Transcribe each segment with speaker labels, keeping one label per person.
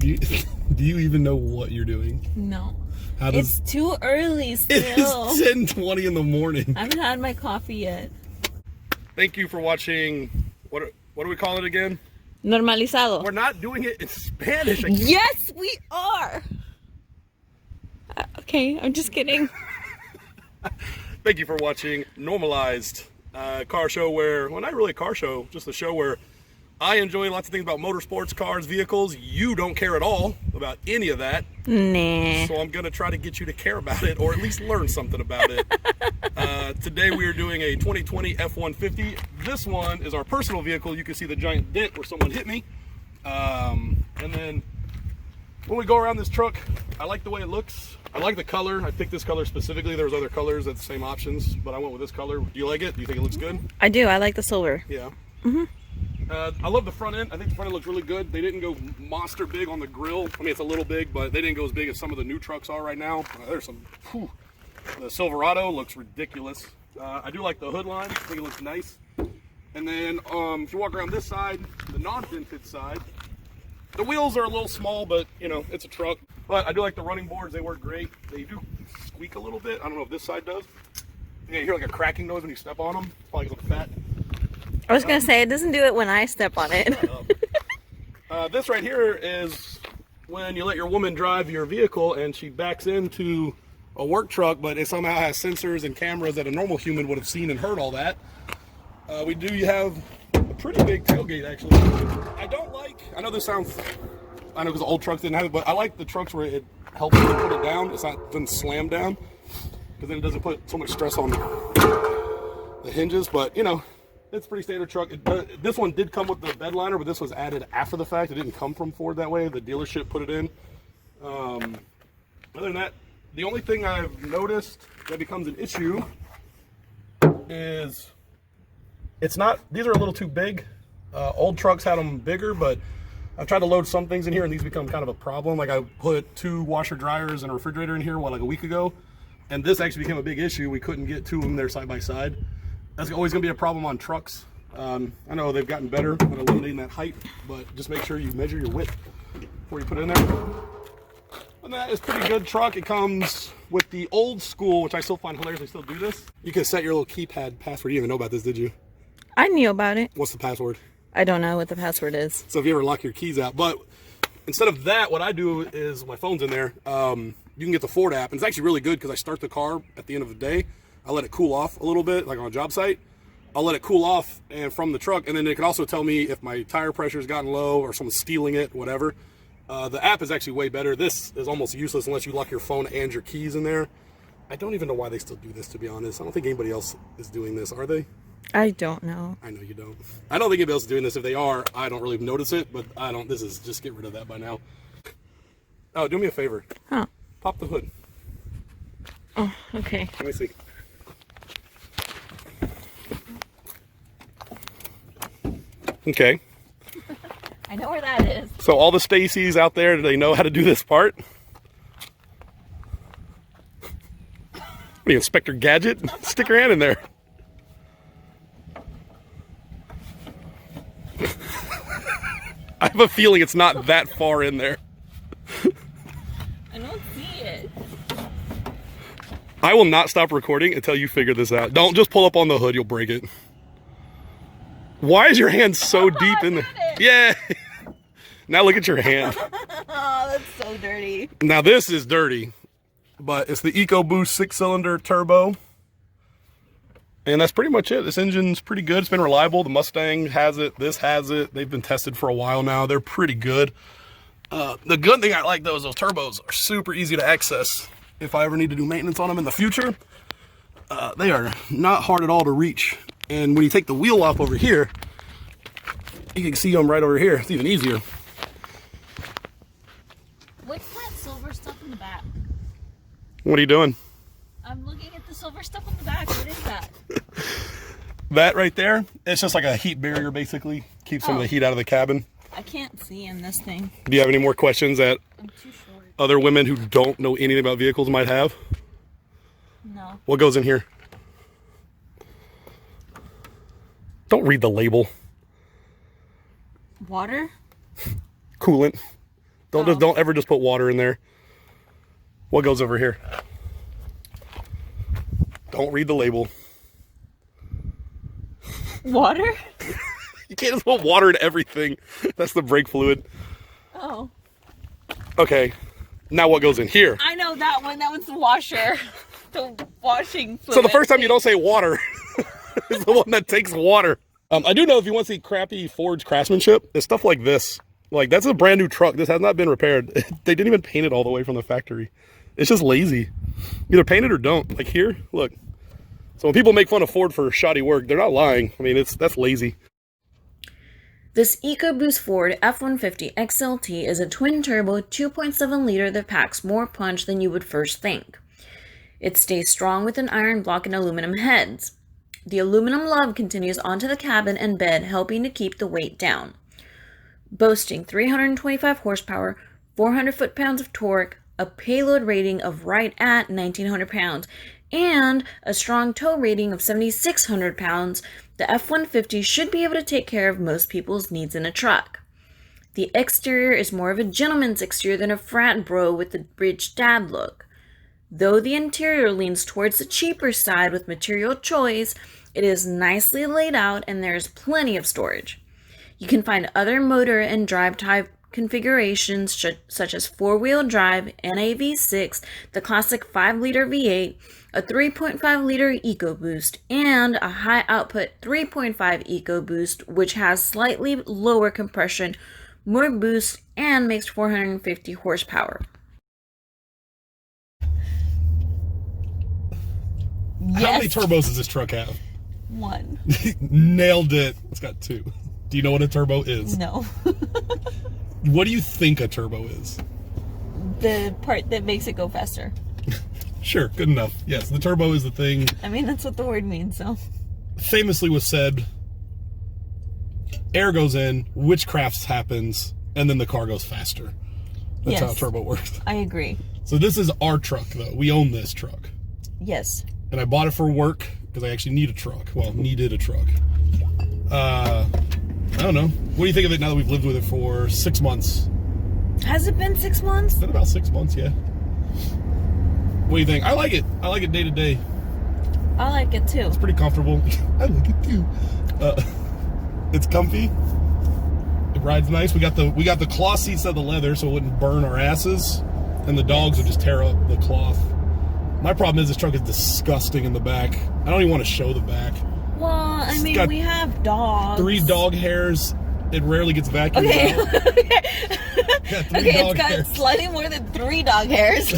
Speaker 1: Do you even know what you're doing?
Speaker 2: No. It's too early still.
Speaker 1: It's 10:20 in the morning.
Speaker 2: I haven't had my coffee yet.
Speaker 1: Thank you for watching. What do we call it again?
Speaker 2: Normalizado.
Speaker 1: We're not doing it in Spanish.
Speaker 2: Yes, we are. Okay, I'm just kidding.
Speaker 1: Thank you for watching Normalized, car show where, well, not really a car show, just a show where I enjoy lots of things about motorsports, cars, vehicles. You don't care at all about any of that.
Speaker 2: Nah.
Speaker 1: So I'm going to try to get you to care about it, or at least learn something about it. Today we are doing a 2020 F150. This one is our personal vehicle. You can see the giant dent where someone hit me. And then when we go around this truck, I like the way it looks. I like the color. I picked this color specifically. There's other colors at the same options, but I went with this color. Do you like it? Do you think it looks good?
Speaker 2: I do. I like the silver.
Speaker 1: Yeah. I love the front end. I think the front end looks really good. They didn't go monster big on the grill. I mean, it's a little big, but they didn't go as big as some of the new trucks are right now. There's some, whew. The Silverado looks ridiculous. I do like the hood line. I think it looks nice. And then if you walk around this side, the non-dented side, the wheels are a little small, but you know, it's a truck. But I do like the running boards. They work great. They do squeak a little bit. I don't know if this side does. Yeah, you hear like a cracking noise when you step on them. It's probably because I'm fat.
Speaker 2: I was going to say, it doesn't do it when I step on it.
Speaker 1: This right here is when you let your woman drive your vehicle and she backs into a work truck, but it somehow has sensors and cameras that a normal human would have seen and heard all that. We do have a pretty big tailgate, actually. I know this sounds, I know because the old trucks didn't have it, but I like the trucks where it helps you put it down. It's not, doesn't slam down, because then it doesn't put so much stress on the hinges, but you know, it's a pretty standard truck. This one did come with the bed liner, but this was added after the fact. It didn't come from Ford that way. The dealership put it in. Other than that, the only thing I've noticed that becomes an issue is it's not, these are a little too big. Old trucks had them bigger, but I've tried to load some things in here and these become kind of a problem. Like I put 2 washer dryers and a refrigerator in here, like a week ago, and this actually became a big issue. We couldn't get 2 of them there side by side. That's always going to be a problem on trucks. I know they've gotten better at eliminating that height, but just make sure you measure your width before you put it in there. And that is pretty good truck. It comes with the old school, which I still find hilarious. They still do this. You can set your little keypad password. You didn't even know about this, did you?
Speaker 2: I knew about it.
Speaker 1: What's the password?
Speaker 2: I don't know what the password is.
Speaker 1: So if you ever lock your keys out, but instead of that, what I do is my phone's in there. You can get the Ford app, and it's actually really good because I start the car at the end of the day. I let it cool off a little bit, like on a job site. I'll let it cool off and from the truck, and then it can also tell me if my tire pressure's gotten low or someone's stealing it, whatever. The app is actually way better. This is almost useless unless you lock your phone and your keys in there. I don't even know why they still do this, to be honest. I don't think anybody else is doing this, are they?
Speaker 2: I don't know.
Speaker 1: I know you don't. I don't think anybody else is doing this. If they are, I don't really notice it, but I don't. This is, just get rid of that by now. Oh, do me a favor.
Speaker 2: Huh.
Speaker 1: Pop the hood.
Speaker 2: Oh, okay.
Speaker 1: Let me see. Okay.
Speaker 2: I know where that is.
Speaker 1: So all the Stacys out there, do they know how to do this part? What are you, Inspector Gadget? Stick your hand in there. I have a feeling it's not that far in there.
Speaker 2: I don't see it.
Speaker 1: I will not stop recording until you figure this out. Don't just pull up on the hood, you'll break it. Why is your hand so deep in there? Yeah. Now look at your hand.
Speaker 2: Oh, that's so dirty.
Speaker 1: Now this is dirty, but it's the Eco Boost 6-cylinder turbo. And that's pretty much it. This engine's pretty good. It's been reliable. The Mustang has it. This has it. They've been tested for a while now. They're pretty good. The good thing I like though is those turbos are super easy to access. If I ever need to do maintenance on them in the future, they are not hard at all to reach. And when you take the wheel off over here, you can see them right over here. It's even easier.
Speaker 2: What's that silver stuff in the back?
Speaker 1: What are you doing?
Speaker 2: I'm looking at the silver stuff in the back. What is that?
Speaker 1: That right there, it's just like a heat barrier basically. Keeps some of the heat out of the cabin.
Speaker 2: I can't see in this thing.
Speaker 1: Do you have any more questions that
Speaker 2: I'm too short.
Speaker 1: other women who don't know anything about vehicles might have?
Speaker 2: No.
Speaker 1: What goes in here? Don't read the label.
Speaker 2: Water?
Speaker 1: Coolant. Don't ever just put water in there. What goes over here? Don't read the label.
Speaker 2: Water?
Speaker 1: You can't just put water in everything. That's the brake fluid.
Speaker 2: Oh.
Speaker 1: Okay. Now what goes in here?
Speaker 2: I know that one. That one's the washer. The washing fluid.
Speaker 1: So the first time you don't say water is the one that takes water. I do know if you want to see crappy Ford's craftsmanship, it's stuff like this. Like, that's a brand new truck. This has not been repaired. They didn't even paint it all the way from the factory. It's just lazy. Either paint it or don't. Like here, look. So when people make fun of Ford for shoddy work, they're not lying. I mean, that's lazy.
Speaker 2: This Eco Boost Ford F150 XLT is a twin-turbo 2.7 liter that packs more punch than you would first think. It stays strong with an iron block and aluminum heads. The aluminum love continues onto the cabin and bed, helping to keep the weight down. Boasting 325 horsepower, 400 foot-pounds of torque, a payload rating of right at 1,900 pounds, and a strong tow rating of 7,600 pounds, the F-150 should be able to take care of most people's needs in a truck. The exterior is more of a gentleman's exterior than a frat bro with the rich dad look. Though the interior leans towards the cheaper side with material choice, it is nicely laid out and there is plenty of storage. You can find other motor and drive type configurations such as 4-wheel drive, NA V6, the classic 5-liter V8, a 3.5-liter Eco Boost, and a high-output 3.5 Eco Boost, which has slightly lower compression, more boost, and makes 450 horsepower.
Speaker 1: Yes. How many turbos does this truck have?
Speaker 2: 1.
Speaker 1: Nailed it. It's got 2. Do you know what a turbo is?
Speaker 2: No.
Speaker 1: What do you think a turbo is?
Speaker 2: The part that makes it go faster.
Speaker 1: Sure, good enough. Yes, the turbo is the thing.
Speaker 2: I mean, that's what the word means, so.
Speaker 1: Famously was said, air goes in, witchcraft happens, and then the car goes faster. That's how a turbo works. I
Speaker 2: agree.
Speaker 1: So this is our truck, though. We own this truck.
Speaker 2: Yes.
Speaker 1: And I bought it for work because I actually need a truck. Well, needed a truck. I don't know. What do you think of it now that we've lived with it for 6 months?
Speaker 2: Has it been 6 months?
Speaker 1: It's been about 6 months, yeah. What do you think? I like it. I like it day to day.
Speaker 2: I like it too.
Speaker 1: It's pretty comfortable. I like it too. It's comfy. It rides nice. We got the cloth seats of the leather so it wouldn't burn our asses, and the dogs would just tear up the cloth. My problem is this truck is disgusting in the back. I don't even want to show the back.
Speaker 2: Well, I mean, we have dogs. 3
Speaker 1: dog hairs. It rarely gets vacuumed out.
Speaker 2: Okay, it's got slightly more than 3 dog hairs.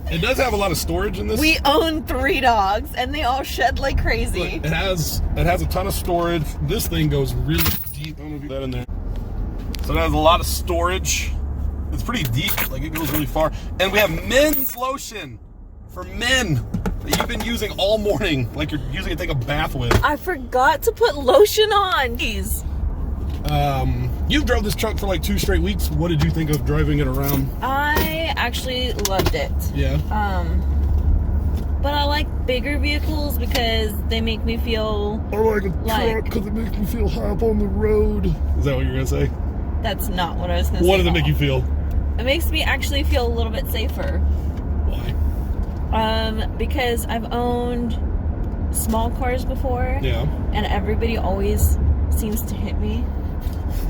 Speaker 1: It does have a lot of storage in this.
Speaker 2: We own 3 dogs, and they all shed like crazy.
Speaker 1: Look, it has a ton of storage. This thing goes really deep. I don't know if you that in there. So it has a lot of storage. It's pretty deep. Like, it goes really far. And we have men's lotion for men that you've been using all morning, like you're using it to take a bath with.
Speaker 2: I forgot to put lotion on. Jeez.
Speaker 1: You drove this truck for like 2 straight weeks. What did you think of driving it around?
Speaker 2: I actually loved it.
Speaker 1: Yeah.
Speaker 2: But I like bigger vehicles because they make me feel.
Speaker 1: I like a truck because it makes me feel high up on the road. Is that what you're gonna say?
Speaker 2: That's not what I was gonna say.
Speaker 1: What does it make you feel?
Speaker 2: It makes me actually feel a little bit safer.
Speaker 1: Why?
Speaker 2: Because I've owned small cars before.
Speaker 1: Yeah.
Speaker 2: And everybody always seems to hit me.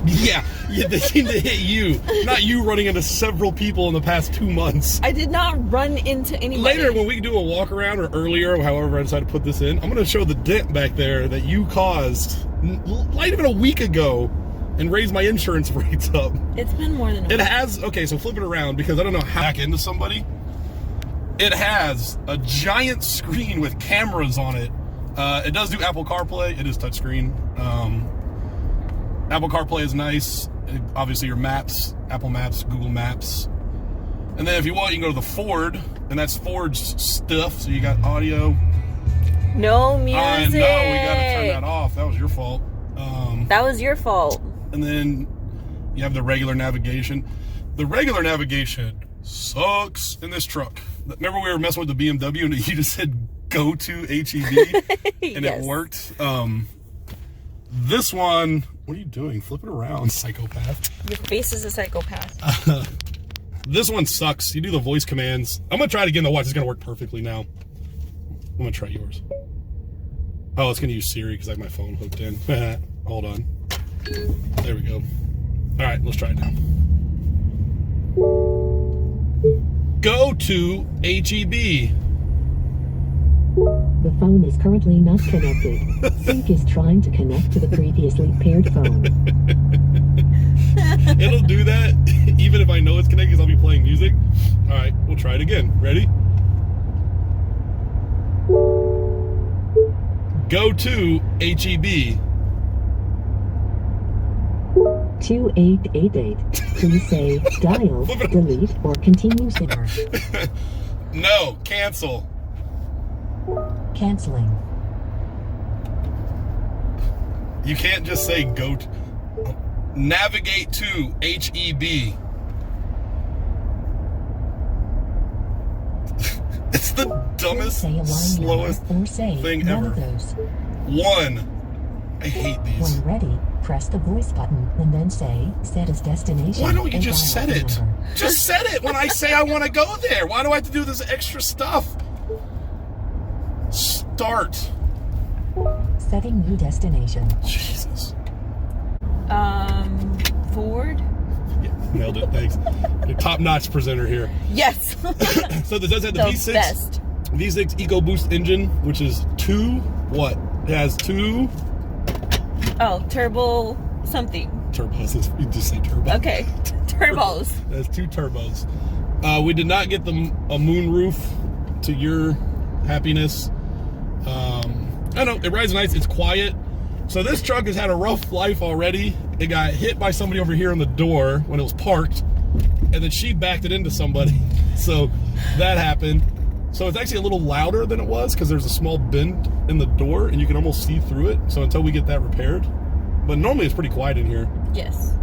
Speaker 1: Yeah, they seem to hit you. Not you running into several people in the past 2 months.
Speaker 2: I did not run into anybody.
Speaker 1: Later, when we do a walk around, or earlier, however I decide to put this in, I'm going to show the dent back there that you caused not even a week ago and raise my insurance rates up.
Speaker 2: It's been more than a week.
Speaker 1: It has, okay, so flip it around because I don't know how to hack into somebody. It has a giant screen with cameras on it. It does do Apple CarPlay. It is touchscreen. Apple CarPlay is nice. Obviously, your maps, Apple Maps, Google Maps. And then if you want, you can go to the Ford, and that's Ford's stuff. So you got audio.
Speaker 2: No music.
Speaker 1: I know, we got to turn that off. That was your fault.
Speaker 2: That was your fault.
Speaker 1: And then you have the regular navigation. The regular navigation sucks in this truck. Remember we were messing with the BMW and you just said go to HEB and
Speaker 2: yes.
Speaker 1: It worked. This one, what are you doing? Flip it around, psychopath.
Speaker 2: Your face is a psychopath.
Speaker 1: This one sucks. You do the voice commands. I'm gonna try it again to watch. It's gonna work perfectly now. I'm gonna try yours. Oh, it's gonna use Siri because I have my phone hooked in. Hold on. There we go. All right, let's try it now. Go to HEB.
Speaker 3: The phone is currently not connected. Sync is trying to connect to the previously paired phone.
Speaker 1: It'll do that even if I know it's connected because I'll be playing music. All right, we'll try it again. Ready? Go to HEB.
Speaker 3: 2888. Please say dial, delete, or continue signal.
Speaker 1: No, cancel.
Speaker 3: Canceling.
Speaker 1: You can't just say go to. Navigate to HEB. It's the dumbest,
Speaker 3: Say a line
Speaker 1: slowest
Speaker 3: number or say
Speaker 1: thing
Speaker 3: none
Speaker 1: ever.
Speaker 3: of those.
Speaker 1: 1. I hate these.
Speaker 3: When ready, press the voice button and then say set as destination.
Speaker 1: Why don't you
Speaker 3: and
Speaker 1: just
Speaker 3: dial
Speaker 1: set
Speaker 3: the
Speaker 1: it?
Speaker 3: number.
Speaker 1: Just set it when I say I want to go there. Why do I have to do this extra stuff? Start.
Speaker 3: Setting new destination.
Speaker 1: Jesus.
Speaker 2: Ford?
Speaker 1: Yeah, nailed it. Thanks. Your top-notch presenter here.
Speaker 2: Yes.
Speaker 1: So this does have the
Speaker 2: The
Speaker 1: V6.
Speaker 2: best.
Speaker 1: V6 Eco Boost engine, which is 2 what? It has 2
Speaker 2: Oh, turbo something.
Speaker 1: turbos. You just say turbo.
Speaker 2: Okay. Turbos.
Speaker 1: It has 2 turbos. We did not get a moon roof to your happiness. I don't know. It rides nice. It's quiet. So this truck has had a rough life already. It got hit by somebody over here on the door when it was parked, and then she backed it into somebody. So that happened. So it's actually a little louder than it was because there's a small bend in the door and you can almost see through it. So until we get that repaired, but normally it's pretty quiet in here.
Speaker 2: Yes.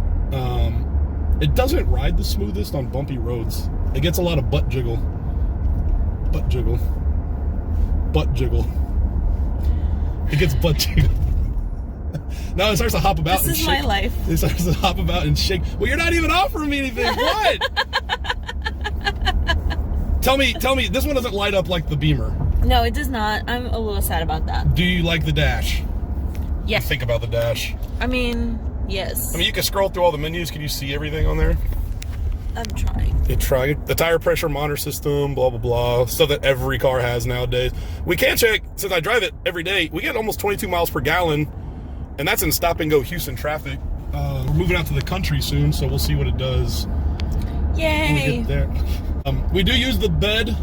Speaker 1: It doesn't ride the smoothest on bumpy roads. It gets a lot of butt jiggle. Butt jiggle. Butt jiggle. It gets butt jiggle. Now it starts to hop about
Speaker 2: This
Speaker 1: and
Speaker 2: is
Speaker 1: shake.
Speaker 2: my life.
Speaker 1: It starts to hop about and shake. Well, you're not even offering me anything. What? Tell me, this one doesn't light up like the Beamer.
Speaker 2: No, it does not. I'm a little sad about that.
Speaker 1: Do you like the dash?
Speaker 2: Yes.
Speaker 1: Think about the dash.
Speaker 2: I mean, yes.
Speaker 1: I mean, you can scroll through all the menus. Can you see everything on there?
Speaker 2: I'm trying.
Speaker 1: You try the tire pressure monitor system, blah, blah, blah, stuff that every car has nowadays. We can check, since I drive it every day, we get almost 22 miles per gallon, and that's in stop-and-go Houston traffic. We're moving out to the country soon, so we'll see what it does when we
Speaker 2: Yay.
Speaker 1: get there. We do use the bed.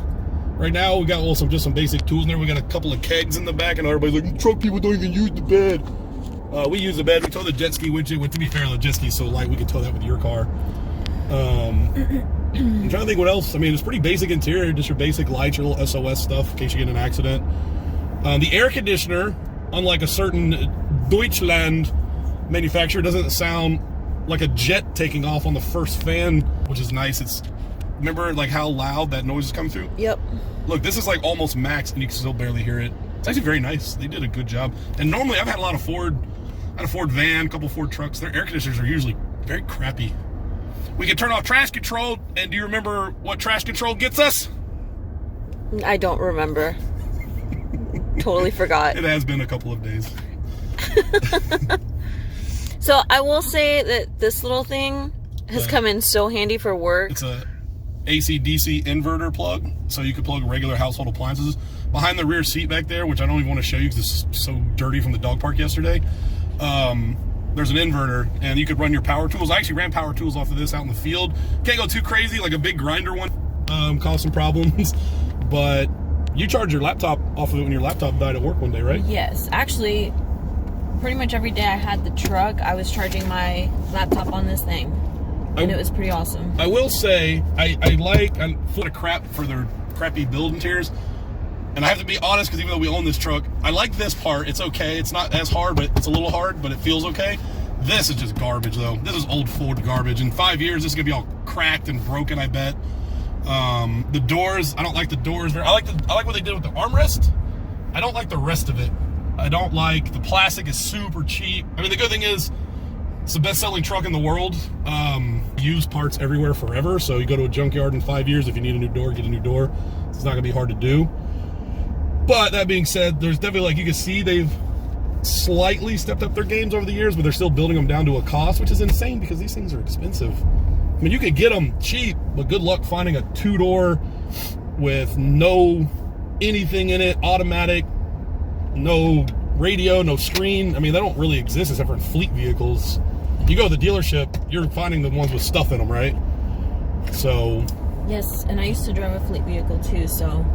Speaker 1: Right now, we got just some basic tools in there. We got a couple of kegs in the back, and everybody's like, truck people don't even use the bed. We use the bed. We tow the jet ski with it. To be fair, the jet ski's so light, we could tow that with your car. I'm trying to think what else. I mean, it's pretty basic interior, just your basic lights, your little SOS stuff in case you get in an accident. The air conditioner, unlike a certain Deutschland manufacturer, doesn't sound like a jet taking off on the first fan, which is nice. Remember like how loud that noise is coming through?
Speaker 2: Yep.
Speaker 1: Look, this is like almost max and you can still barely hear it. It's actually very nice. They did a good job. And normally I've had a lot of Ford, I had a Ford van, a couple Ford trucks. Their air conditioners are usually very crappy. We can turn off trash control, and do you remember what trash control gets us?
Speaker 2: I don't remember. Totally forgot.
Speaker 1: It has been a couple of days.
Speaker 2: So I will say that this little thing has come in so handy for work.
Speaker 1: It's a AC/DC inverter plug, so you can plug regular household appliances. Behind the rear seat back there, which I don't even want to show you because it's so dirty from the dog park yesterday, there's an inverter, and you could run your power tools. I actually ran power tools off of this out in the field. Can't go too crazy, like a big grinder one caused some problems, but you charged your laptop off of it when your laptop died at work one day, right?
Speaker 2: Yes. Actually, pretty much every day I had the truck, I was charging my laptop on this thing. And it was pretty awesome.
Speaker 1: I will say, I'm full of crap for their crappy build interiors. And I have to be honest, because even though we own this truck, I like this part. It's okay. It's not as hard, but it's a little hard, but it feels okay. This is just garbage, though. This is old Ford garbage. In 5 years, this is going to be all cracked and broken, I bet. The doors, I don't like the doors. I like what they did with the armrest. I don't like the rest of it. I don't like. The plastic is super cheap. I mean, the good thing is, it's the best-selling truck in the world. Used parts everywhere forever. So you go to a junkyard in 5 years. If you need a new door, get a new door. It's not going to be hard to do. But that being said, there's definitely, like you can see, they've slightly stepped up their games over the years, but they're still building them down to a cost, which is insane because these things are expensive. I mean, you could get them cheap, but good luck finding a two-door with no anything in it, automatic, no radio, no screen. I mean, they don't really exist except for in fleet vehicles. You go to the dealership, you're finding the ones with stuff in them, right? So.
Speaker 2: Yes, and I used to drive a fleet vehicle too, so.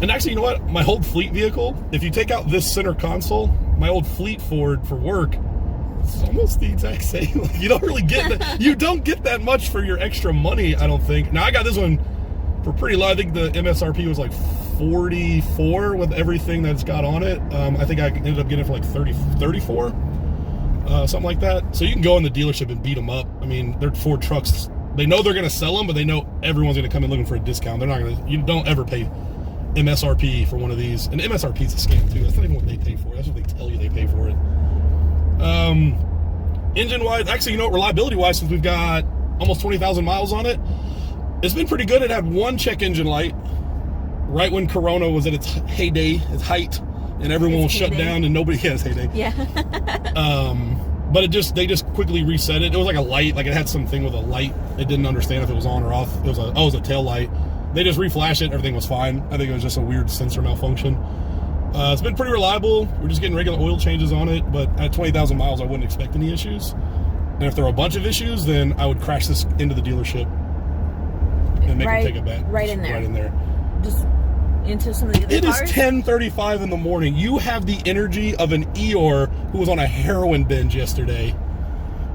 Speaker 1: And actually, you know what? My old fleet vehicle, if you take out this center console, my old fleet Ford for work, it's almost the exact same. Like, you don't really get that. You don't get that much for your extra money, I don't think. Now, I got this one for pretty low. I think the MSRP was like 44 with everything that's got on it. I think I ended up getting it for like 34, something like that. So you can go in the dealership and beat them up. I mean, they're Ford trucks. They know they're going to sell them, but they know everyone's going to come in looking for a discount. They're not going to. You don't ever pay MSRP for one of these. And MSRP is a scam too. That's not even what they pay for. That's what they tell you they pay for it. Engine wise, actually, you know what, reliability wise, since we've got almost 20,000 miles on it, it's been pretty good. It had one check engine light right when Corona was at its heyday, its height, and everyone was shut down and nobody has heyday.
Speaker 2: Yeah.
Speaker 1: But they just quickly reset it. It was like a light, like it had something with a light. It didn't understand if it was on or off. It was a tail light. They just reflashed it. Everything was fine. I think it was just a weird sensor malfunction. It's been pretty reliable. We're just getting regular oil changes on it, but at 20,000 miles, I wouldn't expect any issues. And if there are a bunch of issues, then I would crash this into the dealership and make them take it back.
Speaker 2: Right in there.
Speaker 1: Right in there.
Speaker 2: Just into some of the other cars.
Speaker 1: It is 10:35 in the morning. You have the energy of an Eeyore who was on a heroin binge yesterday.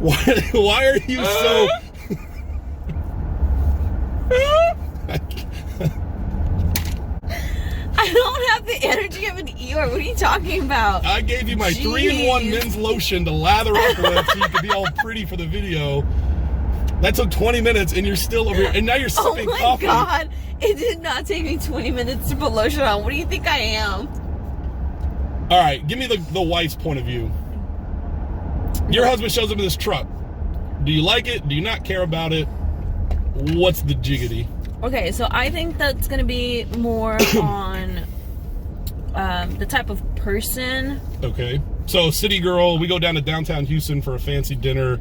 Speaker 1: Why are you so...
Speaker 2: I don't have the energy of an Eeyore. What are you talking about?
Speaker 1: I gave you my 3-in-1 men's lotion to lather up with so you could be all pretty for the video. That took 20 minutes and you're still over here. And now you're sipping coffee.
Speaker 2: Oh my God. It did not take me 20 minutes to put lotion on. What do you think I am?
Speaker 1: All right, give me the wife's point of view. Your husband shows up in this truck. Do you like it? Do you not care about it? What's the jiggity?
Speaker 2: Okay, so I think that's going to be more on the type of person.
Speaker 1: Okay. So, city girl, we go down to downtown Houston for a fancy dinner.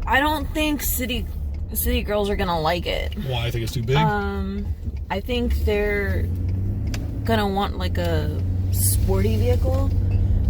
Speaker 2: I don't think city girls are going to like it.
Speaker 1: Why? I think it's too big?
Speaker 2: I think they're going to want like a sporty vehicle.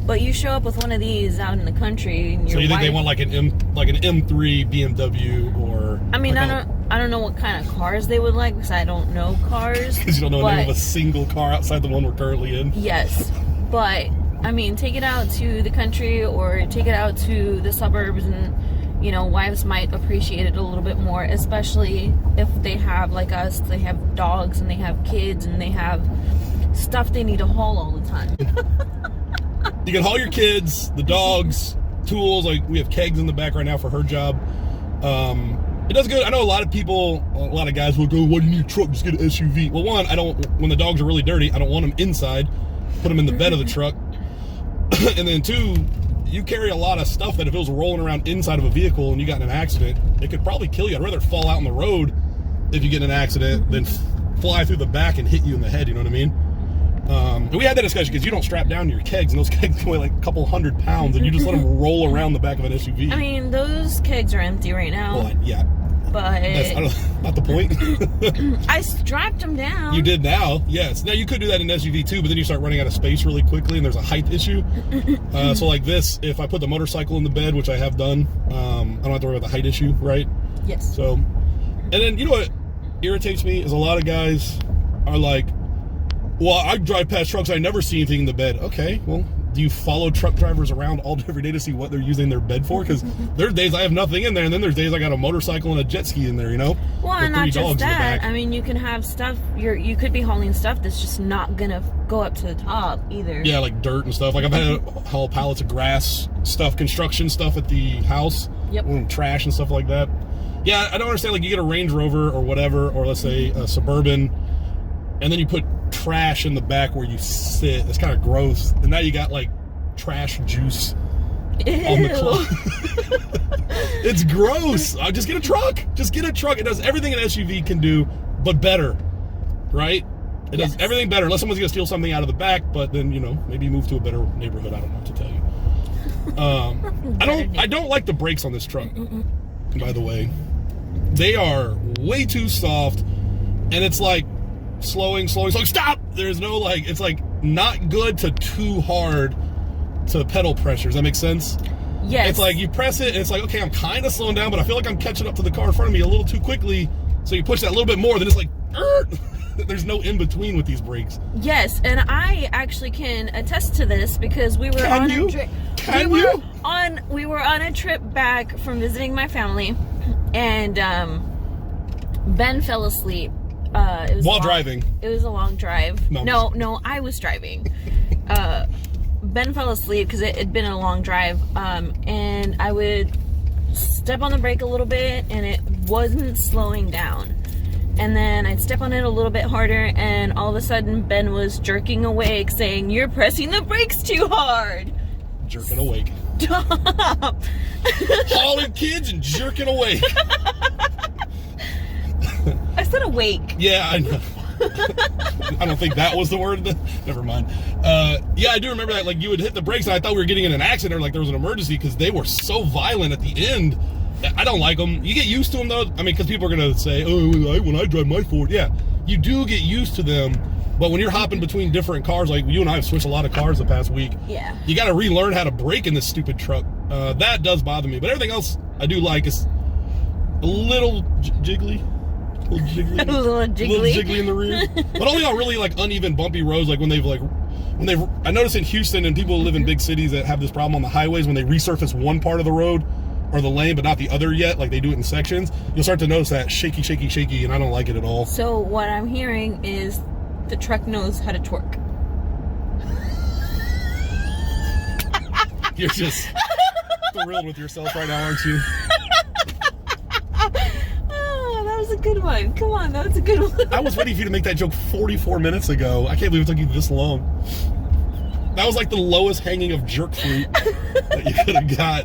Speaker 2: But you show up with one of these out in the country, and
Speaker 1: so you think they want like an M3 BMW or?
Speaker 2: I mean,
Speaker 1: like
Speaker 2: I don't know what kind of cars they would like because I don't know cars.
Speaker 1: Because you don't know the name of a single car outside the one we're currently in.
Speaker 2: Yes, but I mean, take it out to the country or take it out to the suburbs, and you know, wives might appreciate it a little bit more, especially if they have, like us, they have dogs and they have kids and they have stuff they need to haul all the time.
Speaker 1: You can haul your kids, the dogs, tools. Like we have kegs in the back right now for her job. It does good. I know a lot of people, a lot of guys will go, "Why do you need a truck? Just get an SUV." Well, one, I don't. When the dogs are really dirty, I don't want them inside. Put them in the bed of the truck. And then two, you carry a lot of stuff that if it was rolling around inside of a vehicle and you got in an accident, it could probably kill you. I'd rather fall out on the road if you get in an accident than fly through the back and hit you in the head. You know what I mean? And we had that discussion because you don't strap down your kegs, and those kegs can weigh like a couple 100 pounds, and you just let them roll around the back of an SUV.
Speaker 2: I mean, those kegs are empty right now.
Speaker 1: Well, yeah.
Speaker 2: But
Speaker 1: that's not the point.
Speaker 2: I strapped them down.
Speaker 1: You did now, yes. Now you could do that in an SUV too, but then you start running out of space really quickly, and there's a height issue. So like this, if I put the motorcycle in the bed, which I have done, I don't have to worry about the height issue, right?
Speaker 2: Yes.
Speaker 1: So, and then you know what irritates me is a lot of guys are like, "Well, I drive past trucks, I never see anything in the bed." Okay, well, do you follow truck drivers around all every day to see what they're using their bed for? Because there's days I have nothing in there, and then there's days I got a motorcycle and a jet ski in there, you know?
Speaker 2: Well, and not just that. I mean, you can have stuff, you could be hauling stuff that's just not going to go up to the top either.
Speaker 1: Yeah, like dirt and stuff. Like I've had to haul pallets of grass stuff, construction stuff at the house.
Speaker 2: Yep.
Speaker 1: Trash and stuff like that. Yeah, I don't understand. Like you get a Range Rover or whatever, or let's say a Suburban, and then you put trash in the back where you sit. It's kind of gross. And now you got like trash juice on the cloth. It's gross. Just get a truck. Just get a truck. It does everything an SUV can do, but better, right? It does everything better, unless someone's gonna steal something out of the back, but then, you know, maybe move to a better neighborhood. I don't know what to tell you. I don't like the brakes on this truck, by the way. They are way too soft, and it's like slowing, stop! There's no, like, it's like not good to too hard to pedal pressure. Does that make sense?
Speaker 2: Yes.
Speaker 1: It's like you press it and it's like, okay, I'm kind of slowing down, but I feel like I'm catching up to the car in front of me a little too quickly. So you push that a little bit more, then it's like, there's no in between with these brakes.
Speaker 2: Yes, and I actually can attest to this because we were we were on a trip back from visiting my family, and Ben fell asleep. It was
Speaker 1: while driving.
Speaker 2: It was a long drive.
Speaker 1: No,
Speaker 2: I was driving. Ben fell asleep because it had been a long drive, and I would step on the brake a little bit and it wasn't slowing down, and then I'd step on it a little bit harder, and all of a sudden Ben was jerking awake saying, "You're pressing the brakes too hard."
Speaker 1: Jerking awake.
Speaker 2: Stop.
Speaker 1: Hauling kids and jerking awake.
Speaker 2: I said awake.
Speaker 1: Yeah, I know. I don't think that was the word. Never mind. Yeah, I do remember that. Like, you would hit the brakes, and I thought we were getting in an accident, or like there was an emergency, because they were so violent at the end. I don't like them. You get used to them, though. I mean, because people are going to say, oh, when I drive my Ford. Yeah, you do get used to them. But when you're hopping between different cars, like you and I have switched a lot of cars the past week. Yeah. You got to relearn how to brake in this stupid truck. That does bother me. But everything else I do like. Is a little jiggly. A little jiggly in the rear, but only on really like uneven, bumpy roads. Like when they've I noticed in Houston, and people who live in big cities that have this problem on the highways, when they resurface one part of the road or the lane, but not the other yet, like they do it in sections, you'll start to notice that shaky, and I don't like it at all. So
Speaker 2: what I'm hearing is the truck knows how to twerk.
Speaker 1: You're just thrilled with yourself right now, aren't you?
Speaker 2: That was a good one. Come on, that was a good one.
Speaker 1: I was waiting for you to make that joke 44 minutes ago. I can't believe it took you this long. That was like the lowest hanging of jerk fruit that you could have got.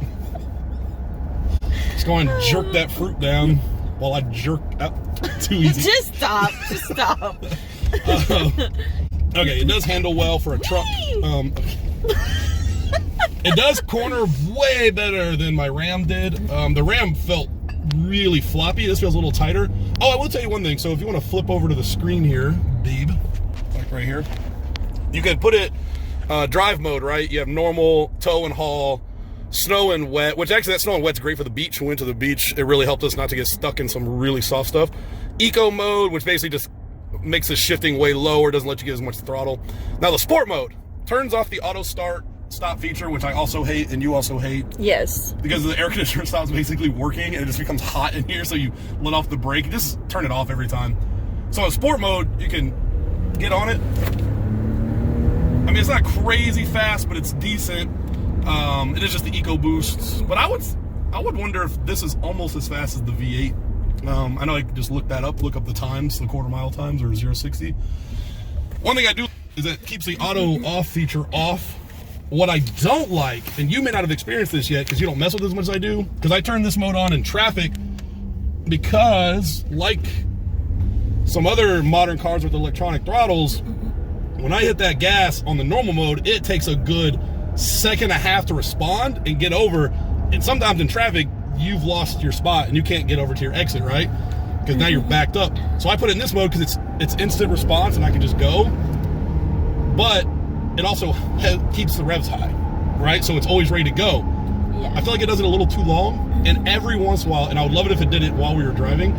Speaker 1: Just go and jerk that fruit down while I jerk out. Too easy.
Speaker 2: Just stop. Just stop.
Speaker 1: Okay, it does handle well for a truck. It does corner way better than my Ram did. The Ram felt really floppy. This feels a little tighter. Oh, I will tell you one thing. So if you want to flip over to the screen here, babe, like right here, you can put it drive mode, right? You have normal, tow and haul, snow and wet, which actually that snow and wet's great for the beach. We went to the beach. It really helped us not to get stuck in some really soft stuff. Eco mode, which basically just makes the shifting way lower, doesn't let you get as much throttle. Now the sport mode turns off the auto stop feature, which I also hate and you also hate.
Speaker 2: Yes.
Speaker 1: Because the air conditioner stops basically working and it just becomes hot in here, so you let off the brake. You just turn it off every time. So in sport mode, you can get on it. I mean, it's not crazy fast, but it's decent. It is just the Eco Boost. But I would wonder if this is almost as fast as the V8. I know I could just look that up, look up the times, the quarter-mile times, or 0-60. One thing I do is that it keeps the auto off feature off. What I don't like, and you may not have experienced this yet because you don't mess with it as much as I do, because I turn this mode on in traffic because, like some other modern cars with electronic throttles, when I hit that gas on the normal mode, it takes a good second and a half to respond and get over. And sometimes in traffic, you've lost your spot and you can't get over to your exit, right? Because now you're backed up. So I put it in this mode because it's instant response and I can just go. But it also keeps the revs high, right? So it's always ready to go. Yeah. I feel like it does it a little too long, and every once in a while, and I would love it if it did it while we were driving,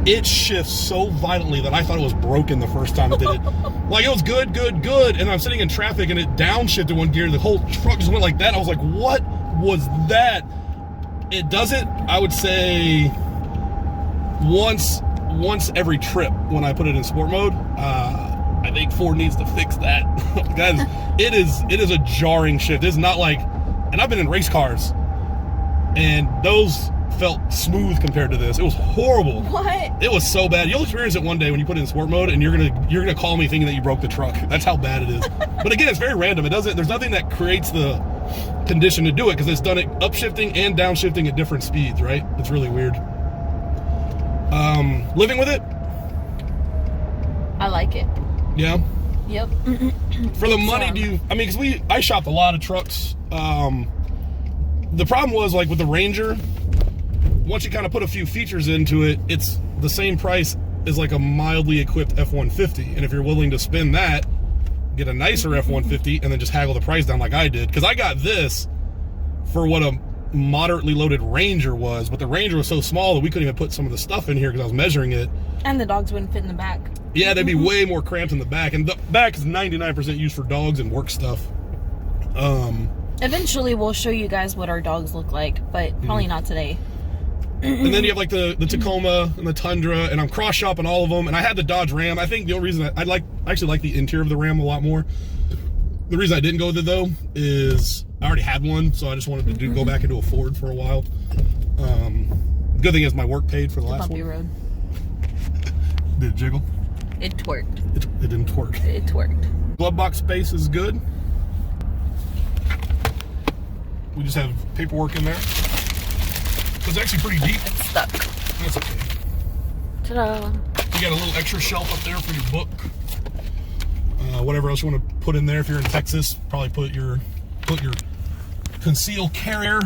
Speaker 1: it shifts so violently that I thought it was broken the first time it did it. Like, it was good, and I'm sitting in traffic, and it downshifted one gear, the whole truck just went like that. I was like, what was that? It does it, I would say, once every trip when I put it in sport mode. I think Ford needs to fix that. Guys, it is a jarring shift. It's not like, and I've been in race cars, and those felt smooth compared to this. It was horrible.
Speaker 2: What?
Speaker 1: It was so bad. You'll experience it one day when you put it in sport mode, and you're gonna call me thinking that you broke the truck. That's how bad it is. But again, it's very random. There's nothing that creates the condition to do it because it's done it upshifting and downshifting at different speeds, right? It's really weird. Living with it?
Speaker 2: I like it.
Speaker 1: Yeah.
Speaker 2: Yep.
Speaker 1: For the money, because I shopped a lot of trucks. The problem was, like, with the Ranger, once you kind of put a few features into it, it's the same price as like a mildly equipped F150. And if you're willing to spend that, get a nicer F-150 and then just haggle the price down like I did. Because I got this for what a moderately loaded Ranger was, but the Ranger was so small that we couldn't even put some of the stuff in here because I was measuring it.
Speaker 2: And the dogs wouldn't fit in the back.
Speaker 1: Yeah, they'd be way more cramped in the back. And the back is 99% used for dogs and work stuff.
Speaker 2: Eventually we'll show you guys what our dogs look like, but probably not today.
Speaker 1: And then you have like the Tacoma and the Tundra, and I'm cross shopping all of them. And I had the Dodge Ram. I think the only reason I actually like the interior of the Ram a lot more. The reason I didn't go with it though is I already had one, so I just wanted to go back into a Ford for a while. The good thing is my work paid for the last
Speaker 2: bumpy
Speaker 1: one.
Speaker 2: Road.
Speaker 1: Did it jiggle?
Speaker 2: It twerked.
Speaker 1: It didn't twerk.
Speaker 2: It twerked.
Speaker 1: Glove box space is good. We just have paperwork in there. It's actually pretty deep.
Speaker 2: It's stuck.
Speaker 1: That's okay.
Speaker 2: Ta-da.
Speaker 1: You got a little extra shelf up there for your book. Whatever else you want to put in there. If you're in Texas, probably put your concealed carrier.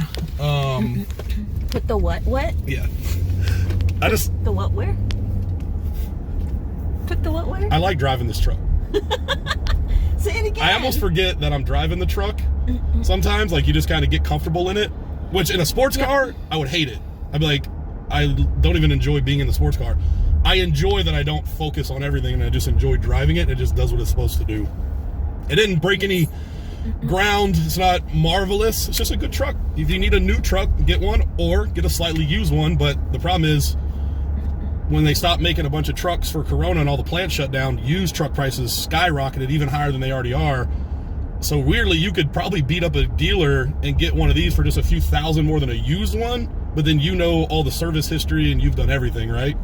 Speaker 2: Put the what? What?
Speaker 1: Yeah.
Speaker 2: The what where? Put the what where?
Speaker 1: I like driving this truck.
Speaker 2: Say it again.
Speaker 1: I almost forget that I'm driving the truck. Sometimes, like, you just kind of get comfortable in it. Which, in a sports car, I would hate it. I'd be like, I don't even enjoy being in the sports car. I enjoy that I don't focus on everything, and I just enjoy driving it, and it just does what it's supposed to do. It didn't break any ground. It's not marvelous. It's just a good truck. If you need a new truck, get one, or get a slightly used one. But the problem is, when they stopped making a bunch of trucks for Corona and all the plants shut down, used truck prices skyrocketed even higher than they already are. So weirdly, you could probably beat up a dealer and get one of these for just a few thousand more than a used one, but then you know all the service history and you've done everything, right?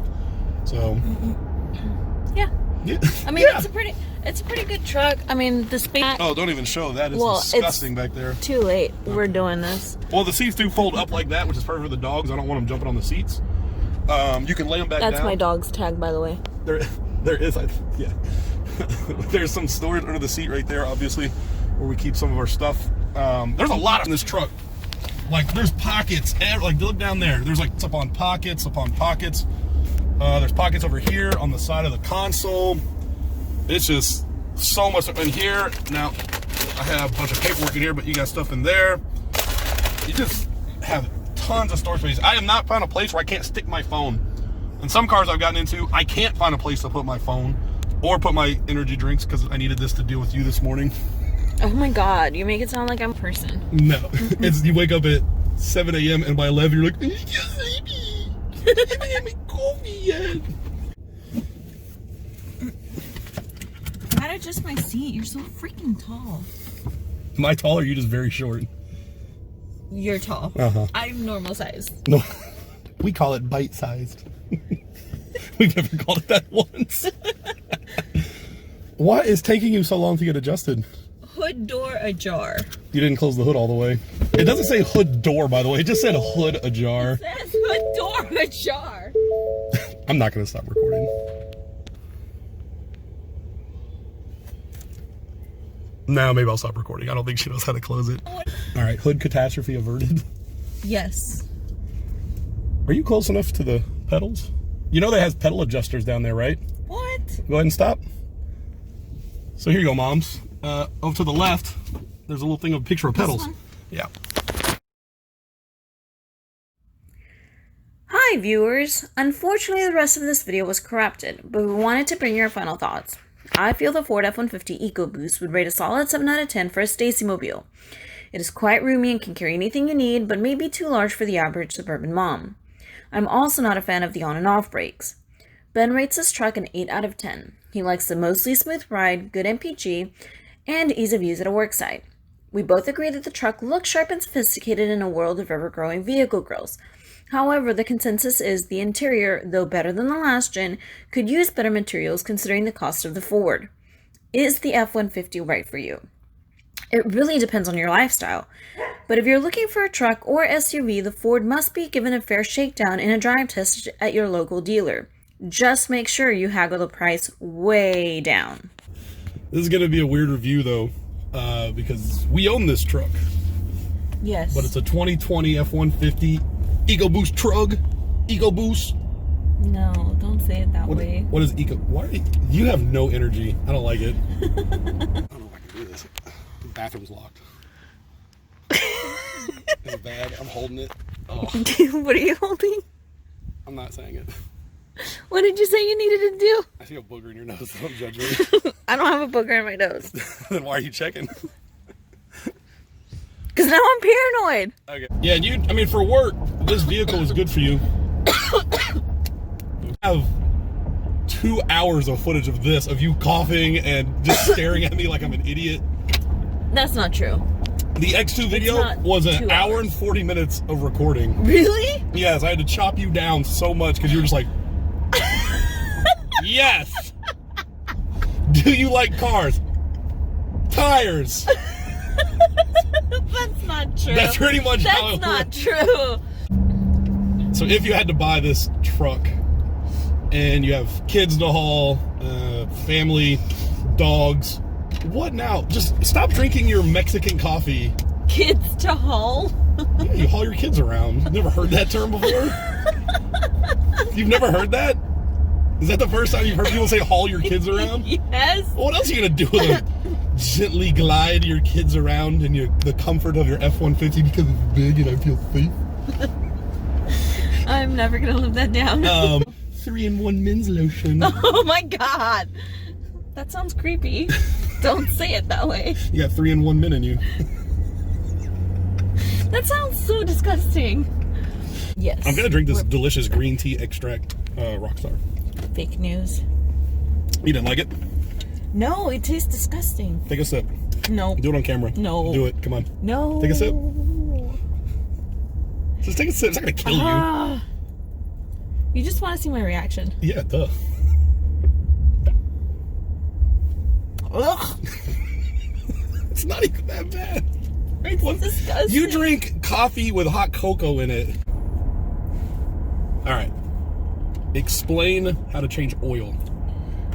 Speaker 1: So
Speaker 2: yeah. I mean,
Speaker 1: yeah.
Speaker 2: it's a pretty good truck. I mean, the space.
Speaker 1: Oh, don't even show that. It's disgusting back there.
Speaker 2: Too late. Okay. We're doing this.
Speaker 1: Well, the seats do fold up like that, which is perfect for the dogs. I don't want them jumping on the seats. You can lay them back down.
Speaker 2: That's my dog's tag, by the way.
Speaker 1: There is, yeah. There's some storage under the seat right there, obviously, where we keep some of our stuff. There's a lot in this truck. Like, there's pockets. Like, look down there. There's like upon pockets upon pockets. There's pockets over here on the side of the console. It's just so much in here. Now, I have a bunch of paperwork in here, but you got stuff in there. You just have tons of storage space. I have not found a place where I can't stick my phone. In some cars I've gotten into, I can't find a place to put my phone or put my energy drinks because I needed this to deal with you this morning.
Speaker 2: Oh my God, you make it sound like I'm a person.
Speaker 1: No, you wake up at 7 a.m. and by 11 you're like, I haven't had my coffee yet.
Speaker 2: I gotta adjust my seat. You're so freaking tall.
Speaker 1: Am I tall or are you just very short?
Speaker 2: You're tall. I'm normal size.
Speaker 1: No, we call it bite-sized. We've never called it that once. What is taking you so long to get adjusted?
Speaker 2: Hood door ajar.
Speaker 1: You didn't close the hood all the way. It doesn't say hood door, by the way. It just said hood ajar.
Speaker 2: It says hood door ajar.
Speaker 1: I'm not going to stop recording. No, maybe I'll stop recording. I don't think she knows how to close it. All right, hood catastrophe averted.
Speaker 2: Yes.
Speaker 1: Are you close enough to the pedals? You know that has pedal adjusters down there, right?
Speaker 2: What?
Speaker 1: Go ahead and stop. So here you go, moms. Over to the left, there's a little thing of a picture of pedals. Yeah.
Speaker 2: Hi, viewers. Unfortunately, the rest of this video was corrupted, but we wanted to bring your final thoughts. I feel the Ford F-150 Eco Boost would rate a solid 7 out of 10 for a Stacy mobile. It is quite roomy and can carry anything you need, but may be too large for the average suburban mom. I'm also not a fan of the on and off brakes. Ben rates this truck an 8 out of 10. He likes the mostly smooth ride, good MPG, and ease of use at a work site. We both agree that the truck looks sharp and sophisticated in a world of ever-growing vehicle grills. However, the consensus is the interior, though better than the last gen, could use better materials considering the cost of the Ford. Is the F-150 right for you? It really depends on your lifestyle. But if you're looking for a truck or SUV, the Ford must be given a fair shakedown in a drive test at your local dealer. Just make sure you haggle the price way down.
Speaker 1: This is going to be a weird review, though, because we own this truck.
Speaker 2: Yes.
Speaker 1: But it's a 2020 F-150 Eco Boost truck. Eco Boost.
Speaker 2: No, don't say it that way.
Speaker 1: What is Eco? Why? You have no energy. I don't like it. I don't know if I can do this. The bathroom's locked. It's bad. I'm holding it. Oh,
Speaker 2: What are you holding?
Speaker 1: I'm not saying it.
Speaker 2: What did you say you needed to do?
Speaker 1: I see a booger in your nose. Don't judge me.
Speaker 2: I don't have a booger in my nose.
Speaker 1: Then why are you checking?
Speaker 2: Because now I'm paranoid.
Speaker 1: Okay. Yeah, I mean, for work, this vehicle is good for you. You have 2 hours of footage of this, of you coughing and just staring at me like I'm an idiot.
Speaker 2: That's not true.
Speaker 1: The X2 video was an hour and 40 minutes of recording.
Speaker 2: Really?
Speaker 1: Yes, I had to chop you down so much because you were just like, yes. Do you like cars? Tires.
Speaker 2: That's not true.
Speaker 1: That's pretty much how it
Speaker 2: That's not
Speaker 1: works.
Speaker 2: true.
Speaker 1: So if you had to buy this truck and you have kids to haul, family, dogs, what now? Just stop drinking your Mexican coffee.
Speaker 2: Kids to haul?
Speaker 1: Yeah, you haul your kids around. You've never heard that term before? You've never heard that? Is that the first time you've heard people say haul your kids around?
Speaker 2: Yes.
Speaker 1: Well, what else are you going to do with them? Gently glide your kids around in the comfort of your F-150 because it's big and I feel safe?
Speaker 2: I'm never going to live that down.
Speaker 1: 3-in-1 men's lotion.
Speaker 2: Oh my god. That sounds creepy. Don't say it that way.
Speaker 1: You got 3-in-1 men in you.
Speaker 2: That sounds so disgusting. Yes.
Speaker 1: I'm gonna drink this delicious green tea extract, Rockstar.
Speaker 2: Fake news.
Speaker 1: You didn't like it?
Speaker 2: No, it tastes disgusting.
Speaker 1: Take a sip.
Speaker 2: No.
Speaker 1: Do it on camera.
Speaker 2: No.
Speaker 1: Do it. Come on.
Speaker 2: No.
Speaker 1: Take a sip. Just take a sip. It's not gonna kill you.
Speaker 2: You just want to see my reaction.
Speaker 1: Yeah, duh.
Speaker 2: Ugh.
Speaker 1: It's not even that bad.
Speaker 2: It's disgusting.
Speaker 1: You drink coffee with hot cocoa in it. All right. Explain how to change oil.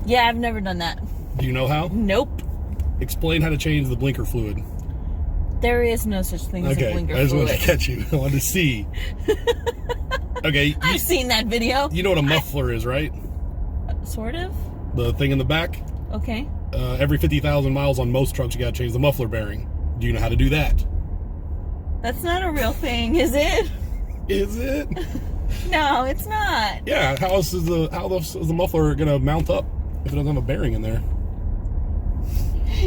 Speaker 2: Yeah, I've never done that.
Speaker 1: Do you know how?
Speaker 2: Nope.
Speaker 1: Explain how to change the blinker fluid.
Speaker 2: There is no such thing as a
Speaker 1: Okay,
Speaker 2: blinker
Speaker 1: I just
Speaker 2: fluid.
Speaker 1: wanted to catch you. I wanted to see. Okay,
Speaker 2: I've seen that video.
Speaker 1: you know what a muffler is, right?
Speaker 2: Sort of.
Speaker 1: The thing in the back?
Speaker 2: Okay.
Speaker 1: Every 50,000 miles on most trucks, you gotta change the muffler bearing. Do you know how to do that?
Speaker 2: That's not a real thing, is it?
Speaker 1: Is it?
Speaker 2: No, it's not.
Speaker 1: Yeah, how else is the muffler gonna mount up if it doesn't have a bearing in there?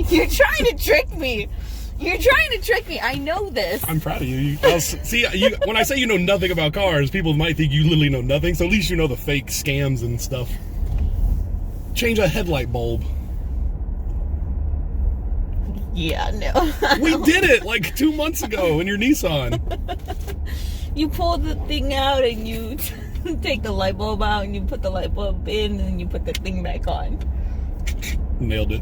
Speaker 2: You're trying to trick me. You're trying to trick me. I know this.
Speaker 1: I'm proud of you. When I say you know nothing about cars, people might think you literally know nothing, so at least you know the fake scams and stuff. Change a headlight bulb.
Speaker 2: Yeah, no.
Speaker 1: We did it like 2 months ago in your Nissan.
Speaker 2: You pull the thing out and you take the light bulb out and you put the light bulb in and you put the thing back on.
Speaker 1: Nailed it.